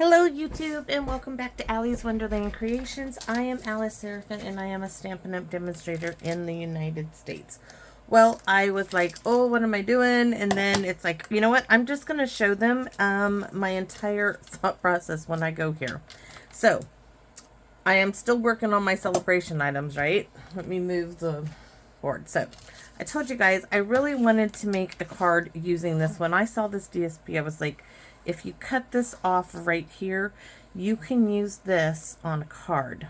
Hello YouTube and welcome back to Allie's Wonderland Creations. I am Alice Seraphin and I am a Stampin' Up! Demonstrator in the United States. Well, I was like, oh, what am I doing? And then it's like, you know what? I'm just going to show them my entire thought process when I go here. So, I am still working on my celebration items, right? Let me move the board. So, I told you guys, I really wanted to make a card using this. When I saw this DSP, I was like, if you cut this off right here, you can use this on a card.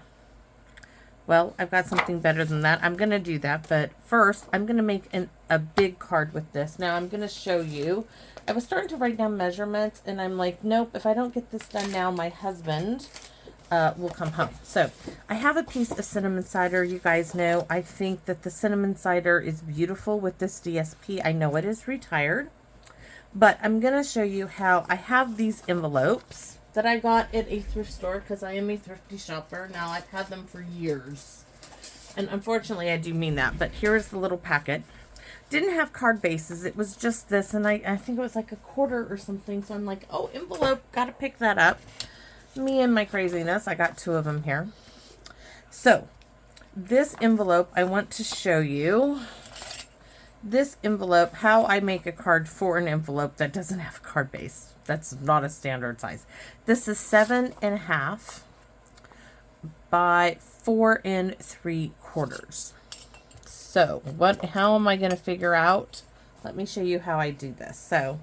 Well, I've got something better than that. I'm going to do that, but first, I'm going to make a big card with this. Now, I'm going to show you. I was starting to write down measurements, and I'm like, nope, if I don't get this done now, my husband will come home. So, I have a piece of cinnamon cider. You guys know, I think that the cinnamon cider is beautiful with this DSP. I know it is retired. But I'm going to show you how I have these envelopes that I got at a thrift store because I am a thrifty shopper. Now, I've had them for years. And unfortunately, I do mean that. But here's the little packet. Didn't have card bases. It was just this. And I think it was like a quarter or something. So I'm like, oh, envelope. Got to pick that up. Me and my craziness. I got two of them here. So, this envelope, I want to show you. This envelope, how I make a card for an envelope that doesn't have a card base. That's not a standard size. This is 7.5 by 4 3/4. So how am I going to figure out? Let me show you how I do this. So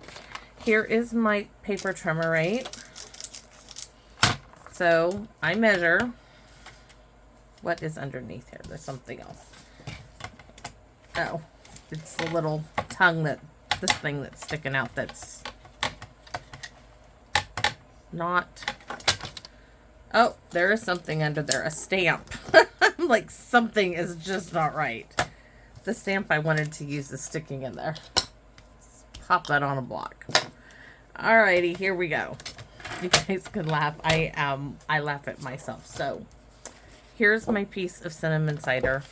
here is my paper trimmer, right? So I measure. What is underneath here? There's something else. Oh. It's the little tongue this thing that's sticking out that's not, oh, there is something under there, a stamp. I'm like, something is just not right. The stamp I wanted to use is sticking in there. Let's pop that on a block. Alrighty, here we go. You guys can laugh. I laugh at myself. So, here's my piece of cinnamon cider.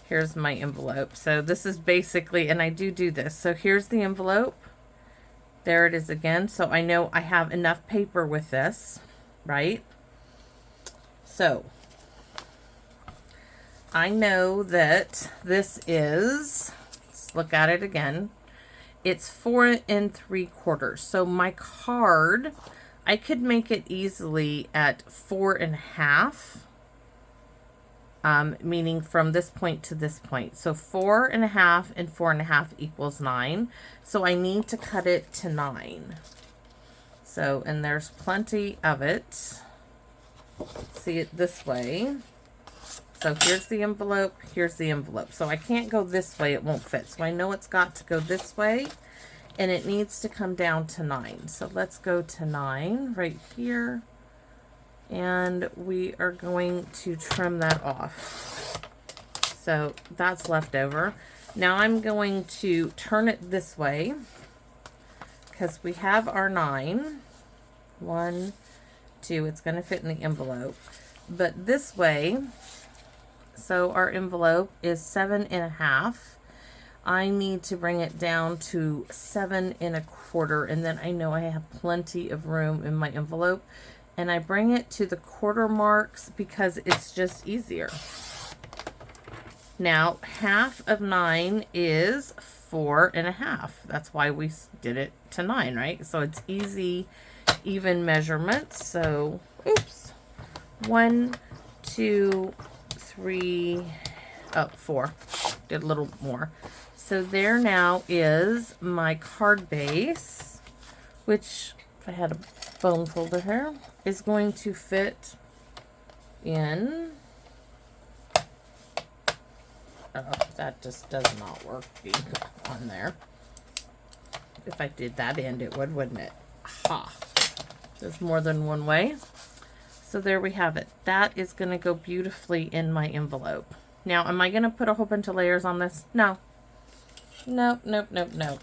Here's my envelope. So this is basically, and I do this. So here's the envelope. There it is again. So I know I have enough paper with this, right? So I know that this is, let's look at it again. It's 4 3/4. So my card, I could make it easily at 4.5. Meaning from this point to this point. So 4.5 and 4.5 equals 9. So I need to cut it to 9. So, and there's plenty of it. See it this way. So here's the envelope, here's the envelope. So I can't go this way, it won't fit. So I know it's got to go this way, and it needs to come down to 9. So let's go to 9 right here. And we are going to trim that off. So that's left over. Now I'm going to turn it this way because we have our 9. 1, 2, it's going to fit in the envelope. But this way, so our envelope is 7.5. I need to bring it down to 7 1/4, and then I know I have plenty of room in my envelope. And I bring it to the quarter marks because it's just easier. Now, half of 9 is 4.5. That's why we did it to 9, right? So it's easy, even measurements. So, oops. 1, 2, 3, 4. Did a little more. So there now is my card base, which, if I had a bone folder here, is going to fit in. Oh, that just does not work on there. If I did that end, it would, wouldn't it? Ha! There's more than one way. So there we have it. That is going to go beautifully in my envelope. Now, am I going to put a whole bunch of layers on this? No. Nope, nope, nope, nope.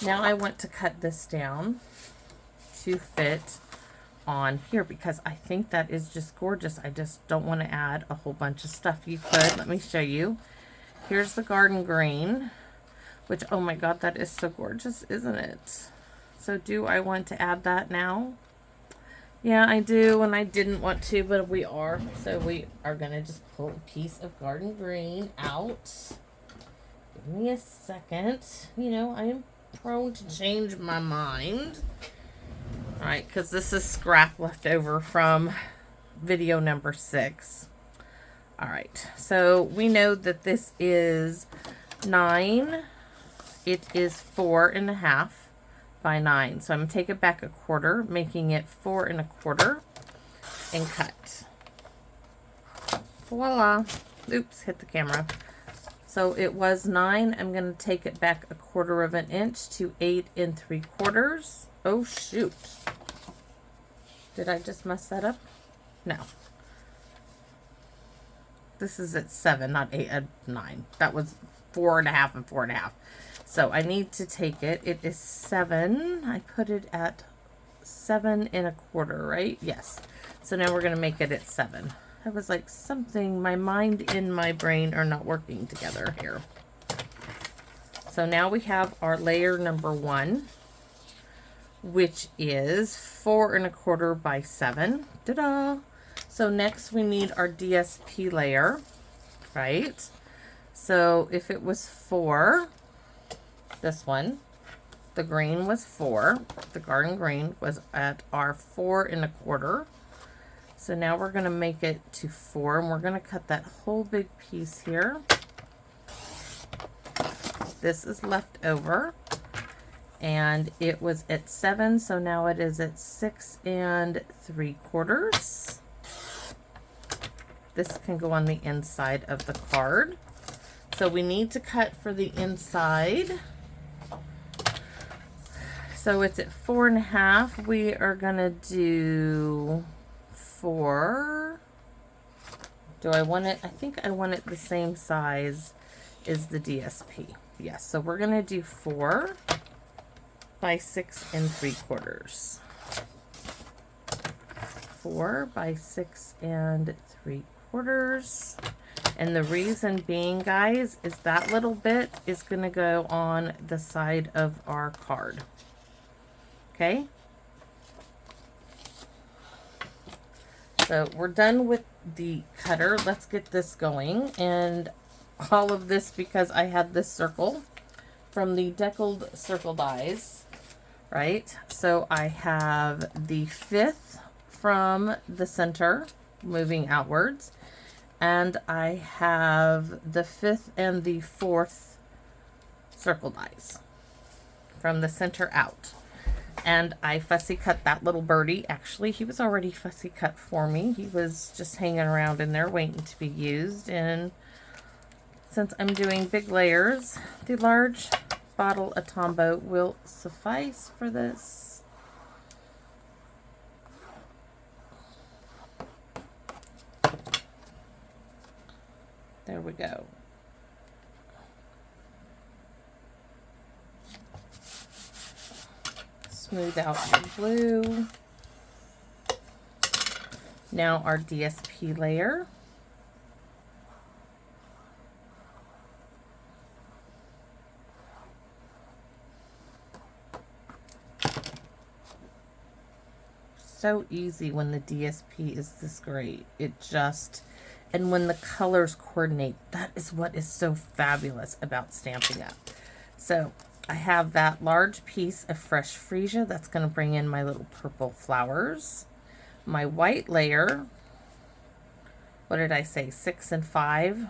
Now I want to cut this down to fit on here because I think that is just gorgeous. I just don't want to add a whole bunch of stuff. You could, let me show you. Here's the garden green, which, oh my God, that is so gorgeous, isn't it? So do I want to add that now? Yeah, I do, and I didn't want to, but we are. So we are going to just pull a piece of garden green out. Give me a second. You know, I am prone to change my mind. All right, because this is scrap left over from video number 6. All right, so we know that this is 9. It is 4.5 by 9. So I'm going to take it back a quarter, making it 4 1/4, and cut. Voila. Oops, hit the camera. So it was 9. I'm going to take it back a 1/4 of an inch to 8 3/4. Oh, shoot. Did I just mess that up? No. This is at 7, not 8, 9. That was 4.5 and 4.5. So I need to take it. It is 7. I put it at 7 1/4, right? Yes. So now we're going to make it at 7. I was like, something, my mind and my brain are not working together here. So now we have our layer number 1, which is 4 1/4 by 7. Ta-da! So next we need our DSP layer, right? So if it was 4, this one, the green was 4. The garden green was at our 4 1/4. So now we're going to make it to 4, and we're going to cut that whole big piece here. This is left over, and it was at 7, so now it is at 6 3/4. This can go on the inside of the card. So we need to cut for the inside. So it's at 4.5. We are gonna do 4. Do I want it? I think I want it the same size as the DSP. Yes, so we're gonna do 4 by 6 3/4. 4 by 6 3/4. And the reason being, guys, is that little bit is going to go on the side of our card. Okay? So we're done with the cutter. Let's get this going. And all of this because I had this circle from the deckled circle dies, right? So I have the 5th from the center moving outwards, and I have the 5th and the 4th circle dies from the center out. And I fussy cut that little birdie. Actually, he was already fussy cut for me. He was just hanging around in there waiting to be used. And since I'm doing big layers, the large bottle of Tombow will suffice for this. There we go. Smooth out your blue. Now our DSP layer. So easy when the DSP is this great. It just, and when the colors coordinate, that is what is so fabulous about Stampin' Up. So I have that large piece of fresh Freesia that's going to bring in my little purple flowers. My white layer, what did I say, 6 and 5.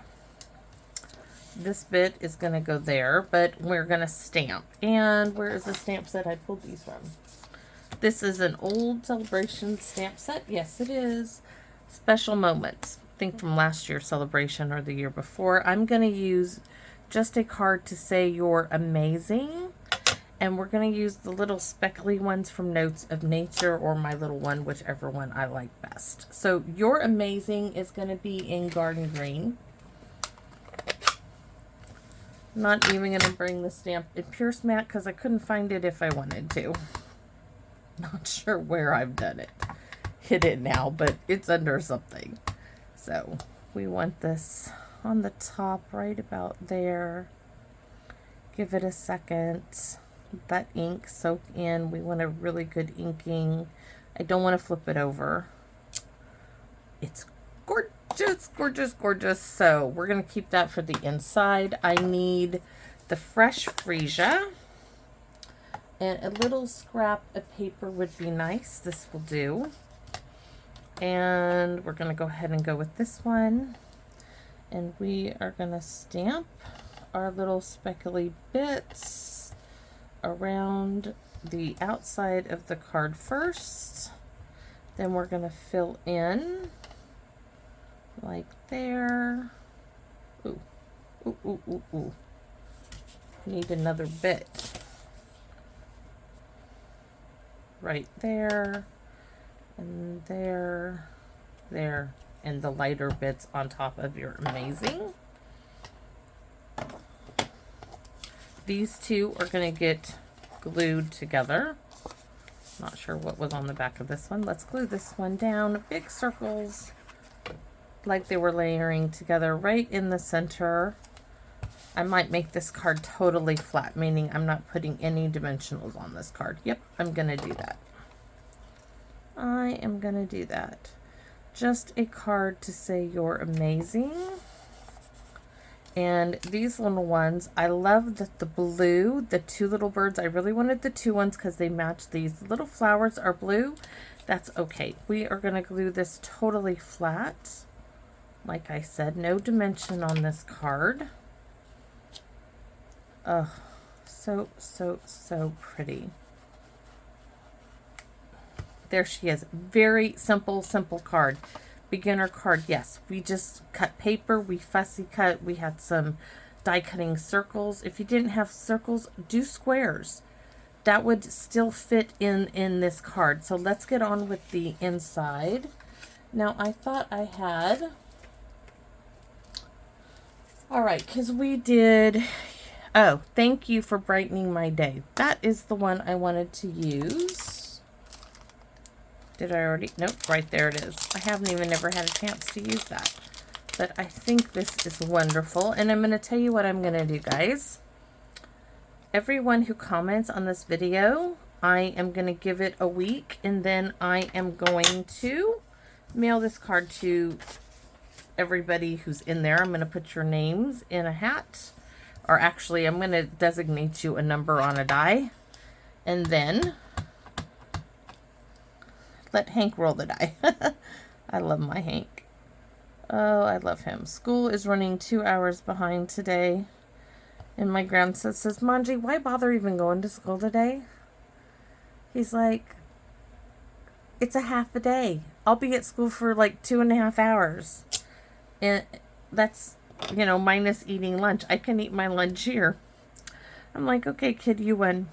This bit is going to go there, but we're going to stamp. And where is the stamp set I pulled these from? This is an old Sale-a-bration stamp set. Yes, it is. Special Moments. I think from last year's Celebration or the year before. I'm going to use just a card to say you're amazing. And we're going to use the little speckly ones from Notes of Nature or my little one, whichever one I like best. So you're amazing is going to be in Garden Green. I'm not even going to bring the stamp in Pierce Matte because I couldn't find it if I wanted to. Not sure where I've done it. Hid it now, but it's under something. So we want this on the top right about there. Give it a second. Let that ink soak in. We want a really good inking I don't want to flip it over. It's gorgeous, gorgeous, gorgeous. So we're going to keep that for the inside. I need the fresh Freesia. And a little scrap of paper would be nice. This will do. And we're going to go ahead and go with this one. And we are going to stamp our little speckly bits around the outside of the card first. Then we're going to fill in like there. Ooh, ooh, ooh, ooh, ooh. Need another bit. Right there, and there, there, and the lighter bits on top of your amazing. These two are going to get glued together. Not sure what was on the back of this one. Let's glue this one down. Big circles, like they were layering together right in the center. I might make this card totally flat, meaning I'm not putting any dimensionals on this card. Yep, I'm going to do that. I am going to do that. Just a card to say you're amazing. And these little ones, I love that the blue, the two little birds, I really wanted the two ones because they match these. The little flowers are blue. That's okay. We are going to glue this totally flat. Like I said, no dimension on this card. Oh, so, so, so pretty. There she is. Very simple, simple card. Beginner card, yes. We just cut paper. We fussy cut. We had some die cutting circles. If you didn't have circles, do squares. That would still fit in this card. So let's get on with the inside. Now, I thought I had... All right, because we did... Oh, thank you for brightening my day. That is the one I wanted to use. Did I already? Nope, right there it is. I haven't even ever had a chance to use that. But I think this is wonderful. And I'm going to tell you what I'm going to do, guys. Everyone who comments on this video, I am going to give it a week. And then I am going to mail this card to everybody who's in there. I'm going to put your names in a hat. Or actually, I'm going to designate you a number on a die. And then let Hank roll the die. I love my Hank. Oh, I love him. School is running 2 hours behind today. And my grandson says, Manji, why bother even going to school today? He's like, it's a half a day. I'll be at school for like 2.5 hours. And that's... you know, minus eating lunch. I can eat my lunch here. I'm like, okay, kid, you win.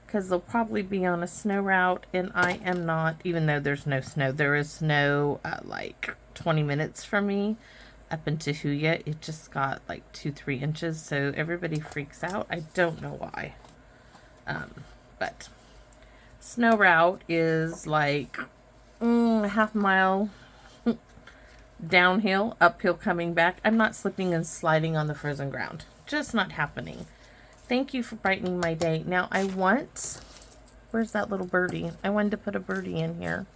Because they'll probably be on a snow route, and I am not, even though there's no snow. There is snow like 20 minutes from me up into Huya. It just got like 2-3 inches, so everybody freaks out. I don't know why. But snow route is like a half mile downhill, uphill coming back. I'm not slipping and sliding on the frozen ground. Just not happening. Thank you for brightening my day. Now I want, where's that little birdie? I wanted to put a birdie in here.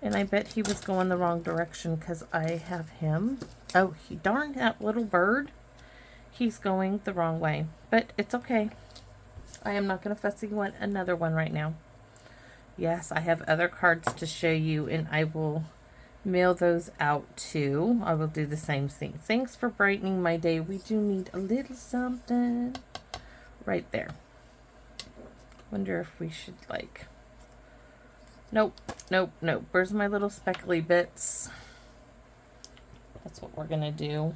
And I bet he was going the wrong direction because I have him. Oh, he darned that little bird. He's going the wrong way. But it's okay. I am not going to fussy want another one right now. Yes, I have other cards to show you, and I will mail those out too. I will do the same thing. Thanks for brightening my day. We do need a little something right there. Wonder if we should like... Nope, nope, nope. Where's my little speckly bits? That's what we're going to do.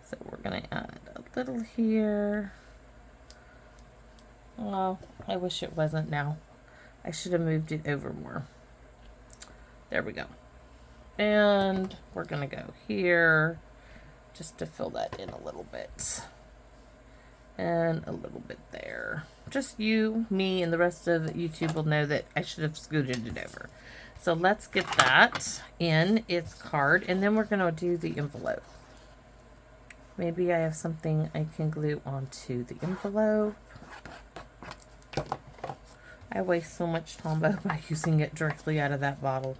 So we're going to add a little here. Oh, I wish it wasn't now. I should have moved it over more. There we go. And we're going to go here just to fill that in a little bit. And a little bit there. Just you, me, and the rest of YouTube will know that I should have scooted it over. So let's get that in its card. And then we're going to do the envelope. Maybe I have something I can glue onto the envelope. I waste so much Tombow by using it directly out of that bottle.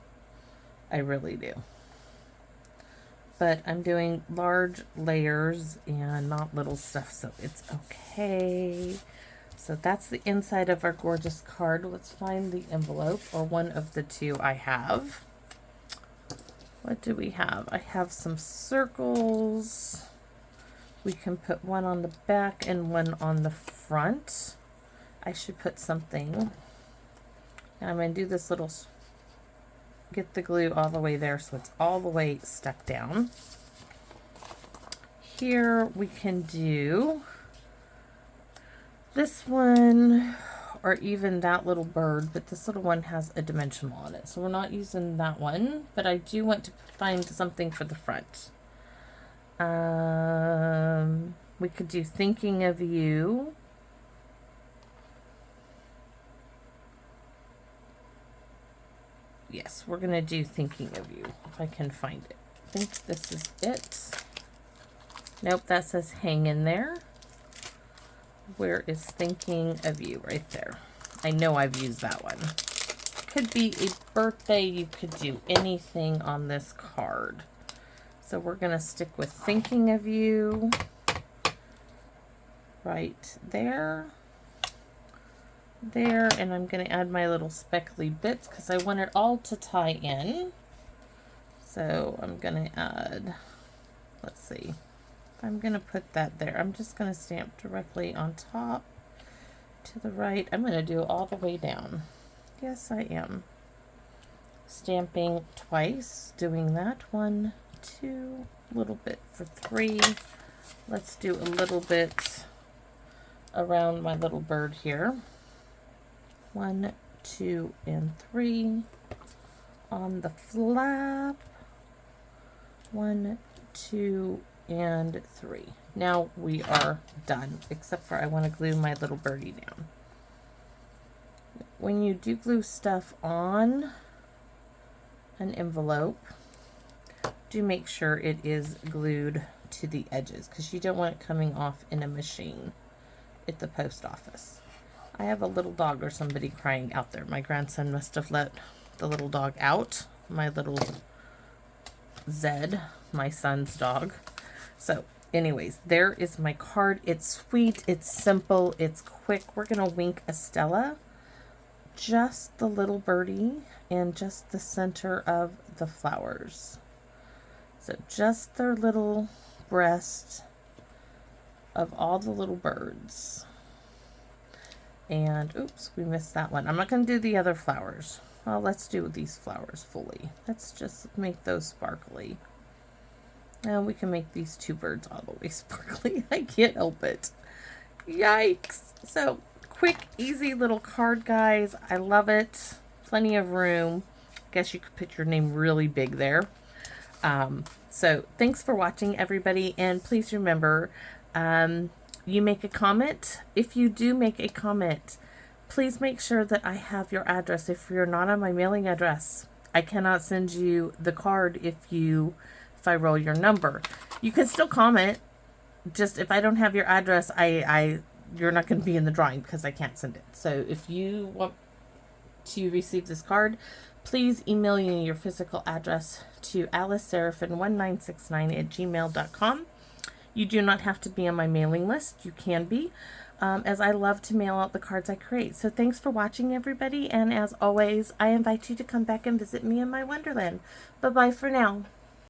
I really do. But I'm doing large layers and not little stuff, so it's okay. So that's the inside of our gorgeous card. Let's find the envelope, or one of the two I have. What do we have? I have some circles. We can put one on the back and one on the front. I should put something. And I'm going to do this little, get the glue all the way there so it's all the way stuck down. Here we can do this one, or even that little bird, but this little one has a dimensional on it, so we're not using that one, but I do want to find something for the front. We could do thinking of you. Yes, we're gonna do thinking of you, if I can find it. I think this is it. Nope, that says hang in there. Where is thinking of you? Right there. I know I've used that one. Could be a birthday. You could do anything on this card. So we're going to stick with thinking of you. Right there. There. And I'm going to add my little speckly bits because I want it all to tie in. So I'm going to add, let's see. I'm going to put that there. I'm just going to stamp directly on top to the right. I'm going to do it all the way down. Yes, I am. Stamping twice, doing that. 1, 2, a little bit for 3. Let's do a little bit around my little bird here. 1, 2, and 3. On the flap. 1, 2, and 3. Now we are done, except for I want to glue my little birdie down. When you do glue stuff on an envelope, do make sure it is glued to the edges, because you don't want it coming off in a machine at the post office. I have a little dog or somebody crying out there. My grandson must have let the little dog out. My little Zed, my son's dog. So anyways, there is my card. It's sweet, it's simple, it's quick. We're going to wink a Stella, just the little birdie and just the center of the flowers. So just their little breast of all the little birds. And oops, we missed that one. I'm not going to do the other flowers. Well, let's do these flowers fully. Let's just make those sparkly. And we can make these two birds all the way sparkly. I can't help it. Yikes. So, quick, easy little card, guys. I love it. Plenty of room. Guess you could put your name really big there. So, thanks for watching, everybody. And please remember, you make a comment. If you do make a comment, please make sure that I have your address. If you're not on my mailing address, I cannot send you the card if I roll your number. You can still comment. Just if I don't have your address, you're not going to be in the drawing because I can't send it. So if you want to receive this card, please email me your physical address to aliceseraphin1969@gmail.com. You do not have to be on my mailing list. You can be, as I love to mail out the cards I create. So thanks for watching, everybody. And as always, I invite you to come back and visit me in my Wonderland. Bye-bye for now.